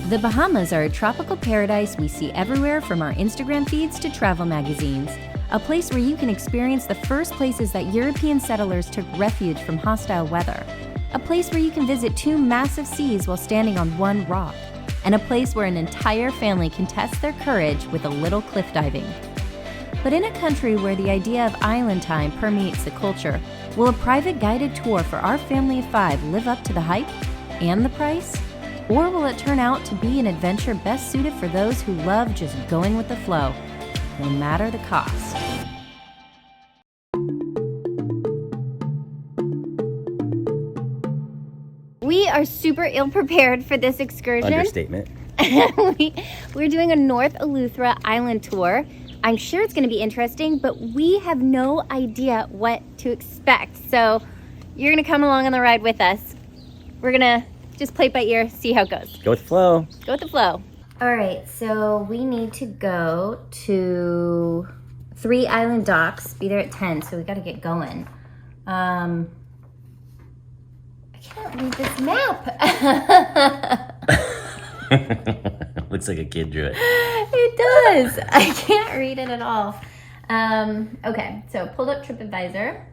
The Bahamas are a tropical paradise we see everywhere from our Instagram feeds to travel magazines. A place where you can experience the first places that European settlers took refuge from hostile weather. A place where you can visit 2 massive seas while standing on 1 rock. And a place where an entire family can test their courage with a little cliff diving. But in a country where the idea of island time permeates the culture, will a private guided tour for our family of 5 live up to the hype and the price? Or will it turn out to be an adventure best suited for those who love just going with the flow, no matter the cost? We are super ill-prepared for this excursion. Understatement. We're doing a North Eleuthera island tour. I'm sure it's going to be interesting, but we have no idea what to expect. So you're going to come along on the ride with us. We're going to just play it by ear, see how it goes. Go with the flow. Go with the flow. All right, so we need to go to 3 Island docks, be there at 10, so we got to get going. I can't read this map. Looks like a kid drew it. It does. I can't read it at all. Okay, so pulled up TripAdvisor.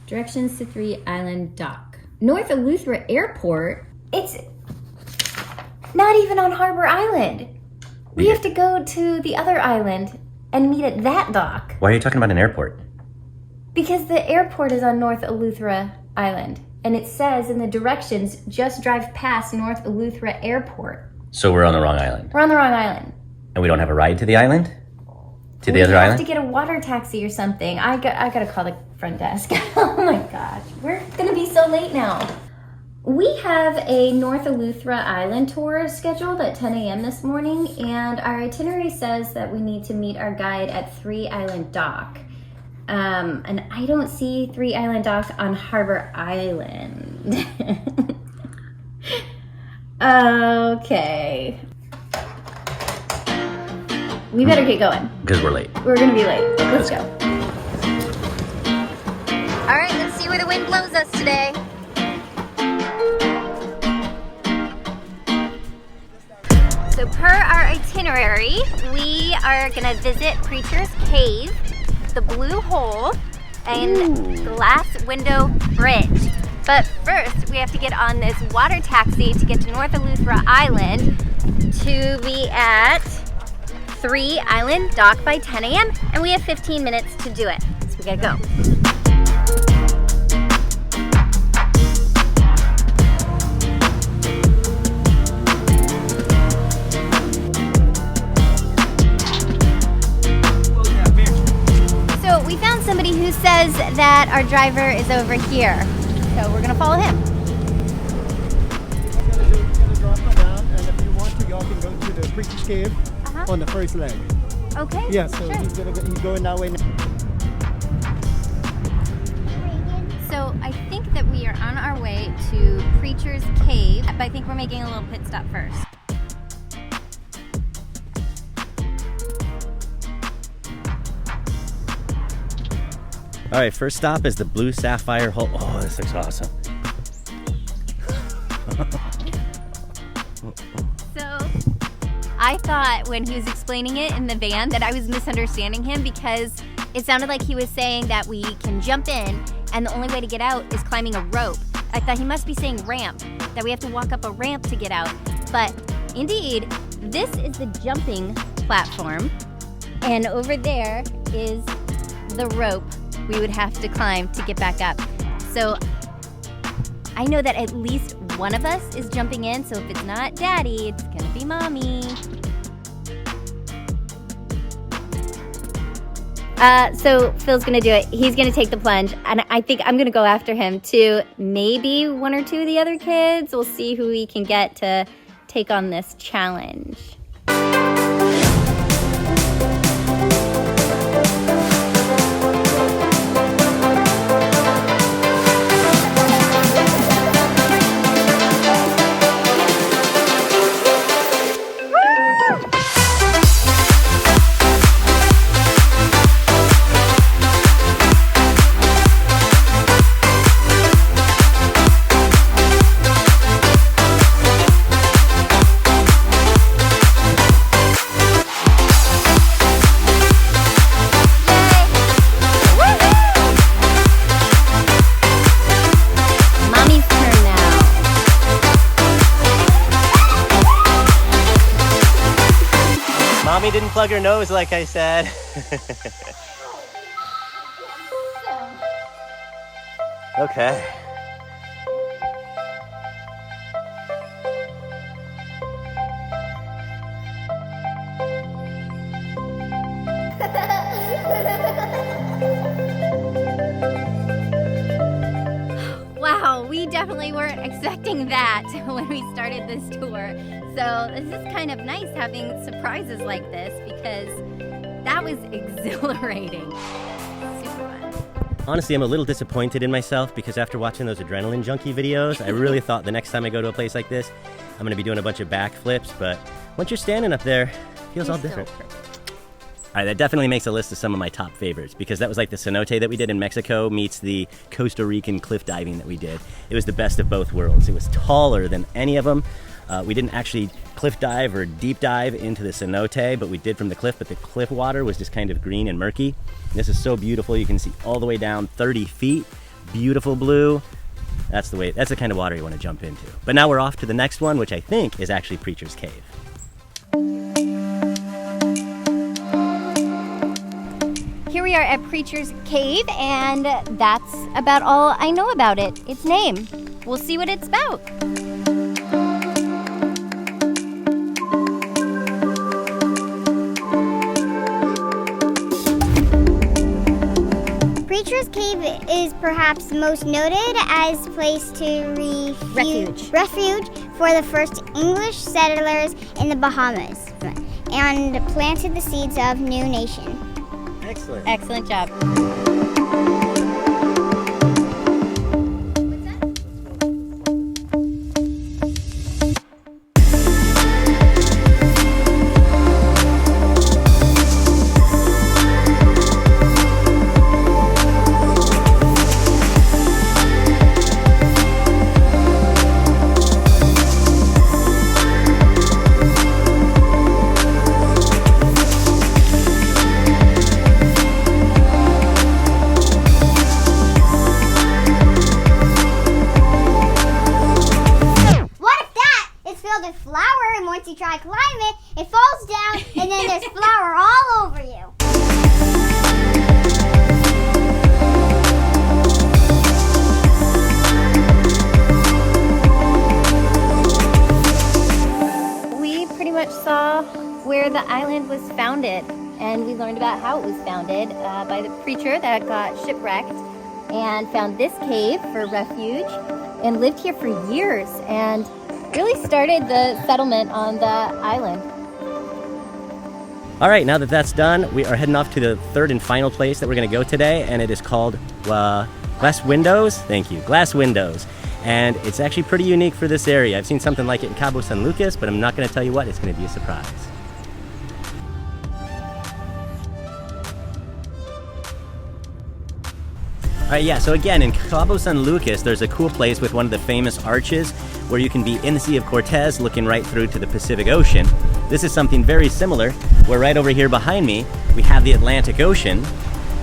Directions to 3 Island dock. North Eleuthera Airport, it's not even on Harbour Island. We have to go to the other island and meet at that dock. Why are you talking about an airport? Because the airport is on North Eleuthera Island. And it says in the directions, just drive past North Eleuthera Airport. So we're on the wrong island. We're on the wrong island. And we don't have a ride to the island? To the other island? We have to get a water taxi or something. I gotta call the front desk. Oh my gosh, we're gonna be so late now. We have a North Eleuthera Island tour scheduled at 10 a.m. this morning, and our itinerary says that we need to meet our guide at 3 Island Dock. And I don't see 3 Island Dock on Harbour Island. Okay. We better get going. Because we're late. We're gonna be late. Let's go. All right, let's see where the wind blows us today. So per our itinerary, we are gonna visit Preacher's Cave, the Blue Hole, and Glass Window Bridge. But first, we have to get on this water taxi to get to North Eleuthera Island to be at 3 Island Dock by 10 a.m. and we have 15 minutes to do it. So we gotta go. So we found somebody who says that our driver is over here. So we're gonna follow him. Gonna drop her down, and if you want to, y'all can go to the Preacher's Cave on the first leg. Okay. Yeah, so sure. he's going that way now. So I think that we are on our way to Preacher's Cave, but I think we're making a little pit stop first. All right, first stop is the Blue Sapphire Hole. Oh, this looks awesome. So I thought when he was explaining it in the van that I was misunderstanding him because it sounded like he was saying that we can jump in and the only way to get out is climbing a rope. I thought he must be saying ramp, that we have to walk up a ramp to get out. But indeed, this is the jumping platform, and over there is the rope we would have to climb to get back up. So I know that at least one of us is jumping in, so if it's not Daddy, it's gonna be Mommy. So Phil's gonna do it. He's gonna take the plunge, and I think I'm gonna go after him too. Maybe 1 or 2 of the other kids. We'll see who we can get to take on this challenge. Mommy didn't plug her nose like I said. Okay. Wow, we definitely weren't expecting that when we started this tour. So this is kind of nice having surprises like this because that was exhilarating. Super fun. Honestly, I'm a little disappointed in myself because after watching those adrenaline junkie videos, I really thought the next time I go to a place like this, I'm going to be doing a bunch of backflips, but once you're standing up there, it feels all different. All right, that definitely makes a list of some of my top favorites because that was like the cenote that we did in Mexico meets the Costa Rican cliff diving that we did. It was the best of both worlds. It was taller than any of them. We didn't actually cliff dive or deep dive into the cenote, but we did from the cliff, but the cliff water was just kind of green and murky. This is so beautiful. You can see all the way down 30 feet, beautiful blue. That's the kind of water you want to jump into. But now we're off to the next one, which I think is actually Preacher's Cave. Here we are at Preacher's Cave, and that's about all I know about it. Its name. We'll see what it's about. Preacher's Cave is perhaps most noted as a place to refuge for the first English settlers in the Bahamas and planted the seeds of new nation. Excellent. Excellent job. Once you try climbing, it falls down and then there's flour all over you. We pretty much saw where the island was founded, and we learned about how it was founded by the preacher that got shipwrecked and found this cave for refuge and lived here for years and really started the settlement on the island. All right, now that that's done, we are heading off to the third and final place that we're going to go today, and it is called Glass Windows. Thank you, Glass Windows. And it's actually pretty unique for this area. I've seen something like it in Cabo San Lucas, but I'm not going to tell you what. It's going to be a surprise. All right, yeah, so again, in Cabo San Lucas, there's a cool place with one of the famous arches where you can be in the Sea of Cortez looking right through to the Pacific Ocean. This is something very similar, where right over here behind me, we have the Atlantic Ocean,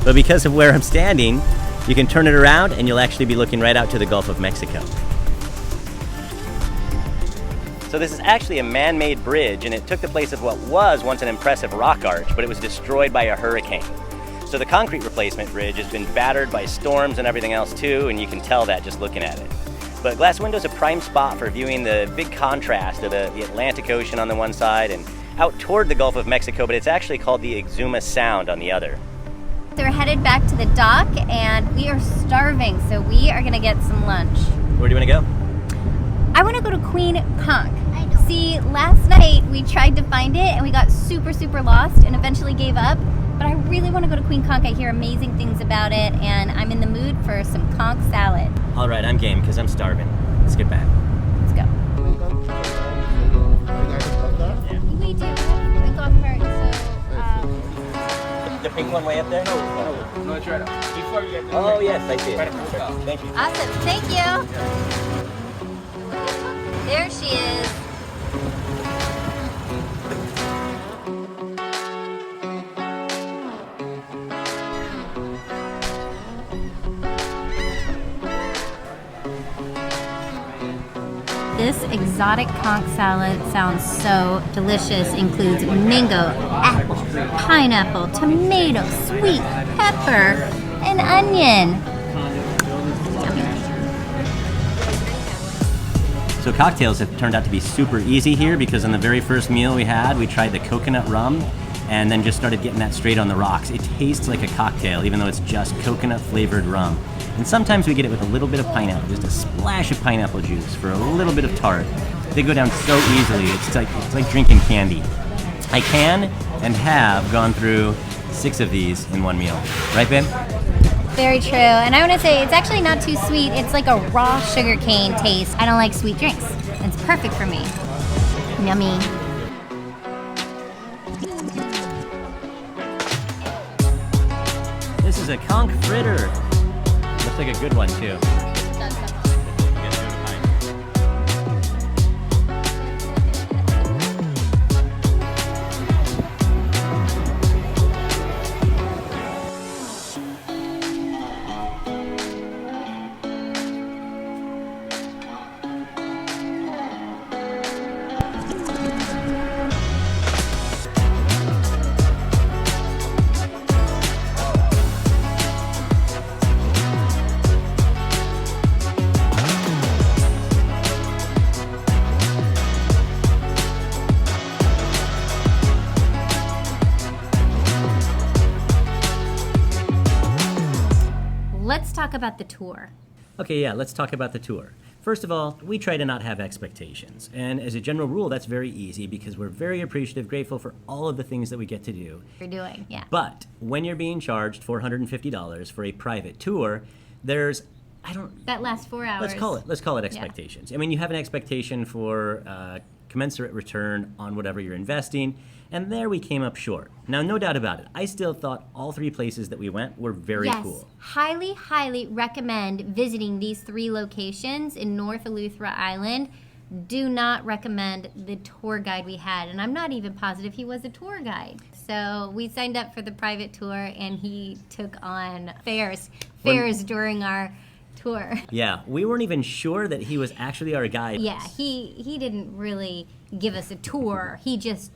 but because of where I'm standing, you can turn it around and you'll actually be looking right out to the Gulf of Mexico. So this is actually a man-made bridge, and it took the place of what was once an impressive rock arch, but it was destroyed by a hurricane. So the concrete replacement bridge has been battered by storms and everything else too, and you can tell that just looking at it. But Glass Window is a prime spot for viewing the big contrast of the Atlantic Ocean on the one side and out toward the Gulf of Mexico, but it's actually called the Exuma Sound on the other. So we're headed back to the dock, and we are starving, so we are gonna get some lunch. Where do you want to go? I want to go to Queen Conch. See, last night we tried to find it and we got super lost and eventually gave up. But I really want to go to Queen Conch. I hear amazing things about it, and I'm in the mood for some conch salad. All right, I'm game because I'm starving. Let's get back. Let's go. Yeah. We do have a golf cart, so... The pink one way up there? No, it's right up. Before you get there. Oh, yes, I see it. Right up the top. Thank you. Awesome, thank you. There she is. This exotic conch salad sounds so delicious. Includes mango, apple, pineapple, tomato, sweet pepper, and onion. So cocktails have turned out to be super easy here because on the very first meal we had, we tried the coconut rum and then just started getting that straight on the rocks. It tastes like a cocktail, even though it's just coconut flavored rum. And sometimes we get it with a little bit of pineapple, just a splash of pineapple juice for a little bit of tart. They go down so easily, it's like drinking candy. I can and have gone through 6 of these in one meal. Right, babe? Very true. And I want to say it's actually not too sweet. It's like a raw sugar cane taste. I don't like sweet drinks. It's perfect for me. Yummy. This is a conch fritter. Looks like a good one too. Let's talk about the tour. Okay, yeah, let's talk about the tour. First of all, we try to not have expectations. And as a general rule, that's very easy because we're very appreciative, grateful for all of the things that we get to do. You're doing, yeah. But when you're being charged $450 for a private tour, there's, That lasts 4 hours. Let's call it expectations. Yeah. I mean, you have an expectation for commensurate return on whatever you're investing, and there we came up short. Now, no doubt about it, I still thought all 3 places that we went were very cool. Highly, highly recommend visiting these 3 locations in North Eleuthera Island. Do not recommend the tour guide we had, and I'm not even positive he was a tour guide. So we signed up for the private tour, and he took on fares during our tour. Yeah, we weren't even sure that he was actually our guide. Yeah, he didn't really give us a tour. He just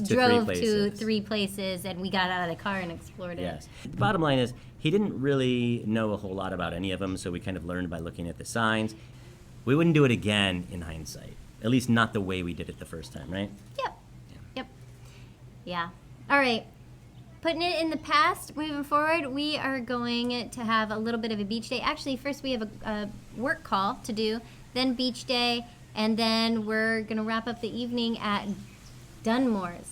drove to 3 places, and we got out of the car and explored it. Yes. The bottom line is he didn't really know a whole lot about any of them, so we kind of learned by looking at the signs. We wouldn't do it again in hindsight. At least not the way we did it the first time, right? Yep. Yeah. All right. Putting it in the past, moving forward, we are going to have a little bit of a beach day. Actually, first we have a work call to do, then beach day, and then we're going to wrap up the evening at Dunmore's.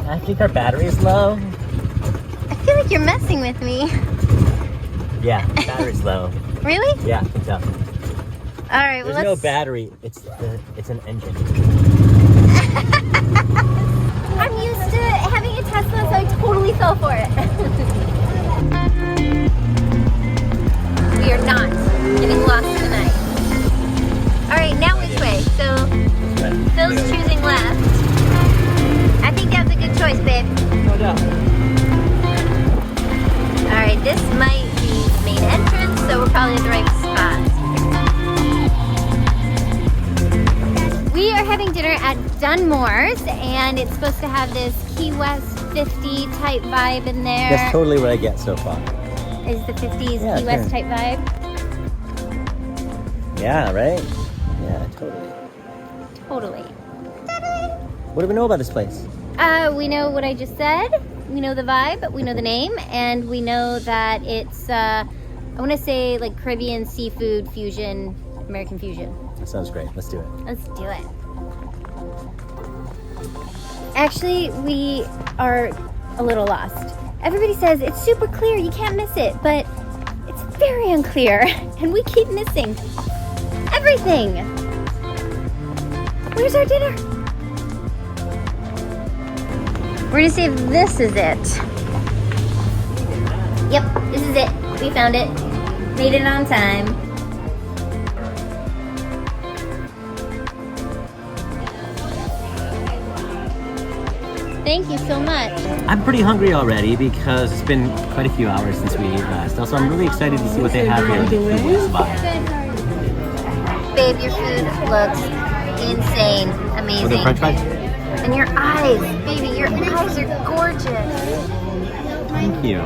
I think our battery's low. I feel like you're messing with me. Yeah, battery's low. Really? Yeah, I think so. All right, well, There's no battery. It's an engine. I'm used to having a Tesla, so I totally fell for it. We are not getting lost tonight. All right, now which way? So Phil's choosing left. I think that's a good choice, babe. No doubt. All right, this might be the main entrance, so we're probably at the right spot. We are having dinner at Dunmore's, and it's supposed to have this Key West 50 type vibe in there. That's totally what I get so far. Is the 50s Key West type vibe? Yeah, right? Yeah, totally. Totally. What do we know about this place? We know what I just said. We know the vibe. We know the name, and we know that it's I want to say like Caribbean seafood fusion, American fusion. That sounds great. Let's do it. Let's do it. Actually, we are a little lost. Everybody says it's super clear, you can't miss it, but it's very unclear, and we keep missing everything. Where's our dinner? We're gonna see if this is it. Yep, this is it. We found it. Made it on time. Thank you so much. I'm pretty hungry already because it's been quite a few hours since we ate last. Also, I'm really excited to see what they have here in the food spot. Babe, your food looks insane. Amazing. With the french fries? And your eyes, baby, your eyes are gorgeous. Thank you.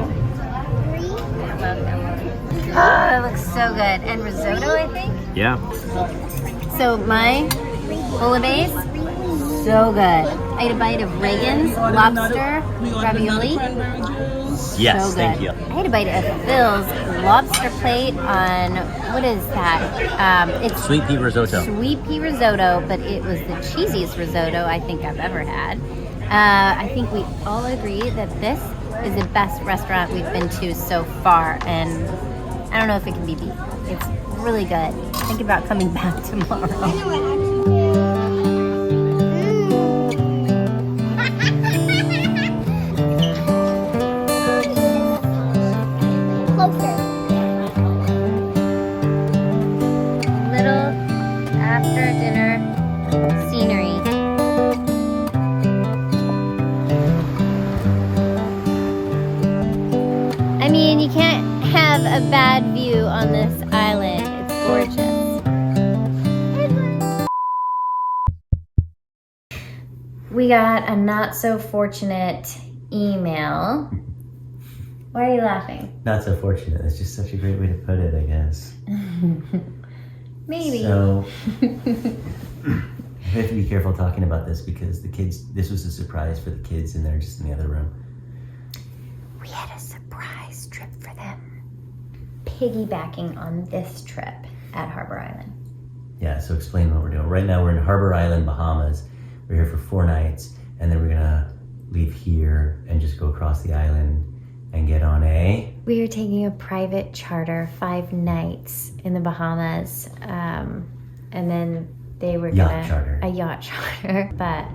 Oh, it looks so good. And risotto, I think? Yeah. So my bouillabaisse, so good. I ate a bite of Reagan's lobster ravioli. Yes, So good. thank you. I had a bite of Phil's lobster plate on, what is that? It's Sweet pea risotto. sweet pea risotto, but it was the cheesiest risotto I think I've ever had. I think we all agree that this is the best restaurant we've been to so far, and I don't know if it can be beat. It's really good. Think about coming back tomorrow. Little after dinner scenery. I mean, you can't have a bad view on this island. It's gorgeous. We got a not so fortunate email. Why are you laughing? Not so fortunate. It's just such a great way to put it, I guess. Maybe. So, I have to be careful talking about this because the kids, this was a surprise for the kids and they're just in the other room. We had a surprise trip for them. Piggybacking on this trip at Harbour Island. Yeah, so explain what we're doing. Right now we're in Harbour Island, Bahamas. We're here for 4 nights and then we're gonna leave here and just go across the island and get on a... We are taking a private charter, 5 nights in the Bahamas. And then they were Yacht gonna... charter. A yacht charter. But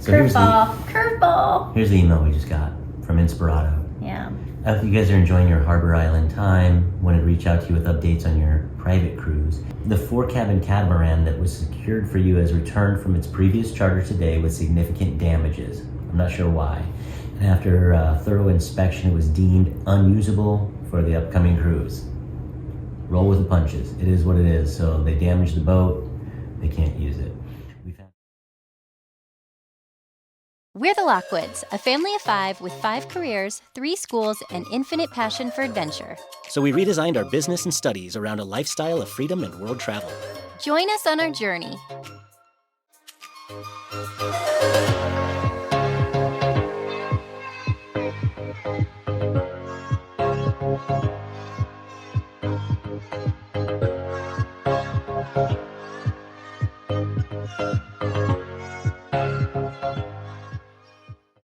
So here's curveball. Here's the email we just got from Inspirato. Yeah. I hope you guys are enjoying your Harbour Island time. Wanted to reach out to you with updates on your private cruise. The 4-cabin catamaran that was secured for you has returned from its previous charter today with significant damages. I'm not sure why. And after a thorough inspection, it was deemed unusable for the upcoming cruise. Roll with the punches. It is what it is. So they damaged the boat. They can't use it. We're the Lockwoods, a family of 5 with 5 careers, 3 schools, and infinite passion for adventure. So we redesigned our business and studies around a lifestyle of freedom and world travel. Join us on our journey.